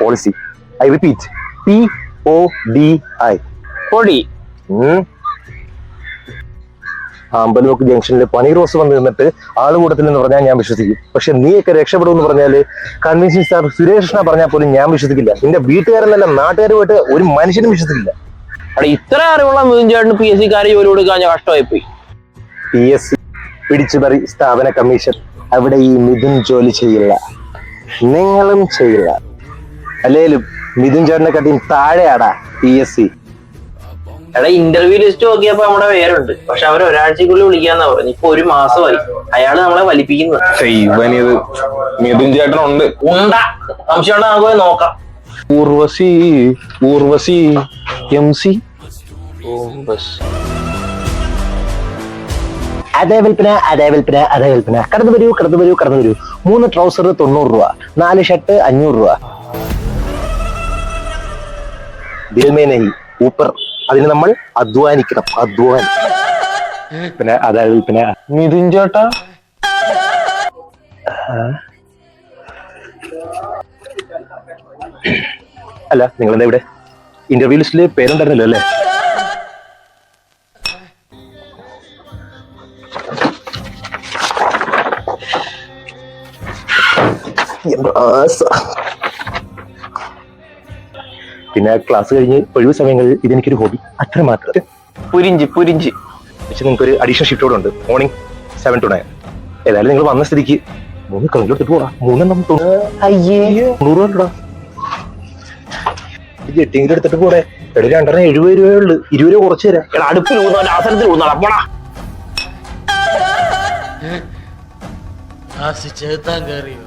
Policy. I repeat, PODI. പൊടി. അമ്പലമുക്ക് ജംഗ്ഷനിൽ paneer rose വന്ന് നിന്നിട്ട് ആള് കൂടത്തില്ലെന്ന് പറഞ്ഞാൽ ഞാൻ വിശ്വസിക്കും. പക്ഷെ നീയൊക്കെ രക്ഷപ്പെടുമെന്ന് പറഞ്ഞാല് കൺവിൻസിംഗ് സ്റ്റാർ സുരേഷ് കൃഷ്ണ പറഞ്ഞാൽ പോലും ഞാൻ വിശ്വസിക്കില്ല. നിന്റെ വീട്ടുകാരെന്നല്ല നാട്ടുകാരുമായിട്ട് ഒരു മനുഷ്യനും വിശ്വസിക്കില്ല. അവിടെ ഇത്ര അറിവുള്ള മിഥുൻ ചേട്ടന് PSC കാര്യം ജോലി കൊടുക്കാൻ കഷ്ടമായി പോയി. PSC പിടിച്ചുപറി സ്ഥാപന കമ്മീഷൻ, അവിടെ ഈ മിഥുൻ ജോലി ചെയ്യില്ല, നിങ്ങളും ചെയ്യില്ല. അല്ലേലും മിഥുൻ ചേട്ടനെ കാട്ടിയും താഴെയാടാ PSC. എടാ ഇന്റർവ്യൂ ലിസ്റ്റ് നോക്കിയപ്പോ നമ്മുടെ പേരുണ്ട്, പക്ഷെ അവർ ഒരാഴ്ചക്കുള്ളിൽ വിളിക്കാന്നാ പറഞ്ഞു. ഇപ്പൊ 1 മാസമായി അയാള് നമ്മളെ വലിപ്പിക്കുന്നത്. മിഥുൻ ചേട്ടനുണ്ട്. ഉണ്ടാ സംശയം നമുക്ക് പോയി നോക്കാം. ഊർവശി MC. അതേ വിൽപ്പന. കടന്നു വരൂ. 3 ട്രൗസർ 90 രൂപ, 4 ഷർട്ട് 500 രൂപ. ദിൽമേനഹി ഊപ്പർ. അതിന് നമ്മൾ അധ്വാനിക്കണം. പിന്നെ അതേ വിൽപ്പന. മിഥുൻ ചേട്ടാ അല്ല, നിങ്ങളെന്താ ഇവിടെ? ഇന്റർവ്യൂ ലിസ്റ്റില് പേരുണ്ടായിരുന്നല്ലോ അല്ലേ? പിന്നെ ക്ലാസ് കഴിഞ്ഞ് ഒഴിവ് സമയങ്ങളിൽ ഇതെനിക്കൊരു ഹോബി, അത്ര മാത്രം. പുരിഞ്ചി. പക്ഷെ നിങ്ങൾക്ക് ഒരു അഡീഷണൽ ഷിഫ്റ്റോടെ ഉണ്ട്, മോർണിംഗ് 7 to 9. ഏതായാലും നിങ്ങൾ വന്ന സ്ഥിതിക്ക് 3 കളഞ്ഞു എടുത്തിട്ട് പോടാ. 3 ജെട്ടിങ്ങിൽ എടുത്തിട്ട് പോടെ. എവിടെ 2 70 രൂപയേ ഉള്ളു, 20 രൂപ കുറച്ച് തരാം. എടാ അടുപ്പിൽ ഊന്നാ അവസരത്തിൽ ഊന്നാ പോടാ. ചെറുത്താൻ കയറിയോ?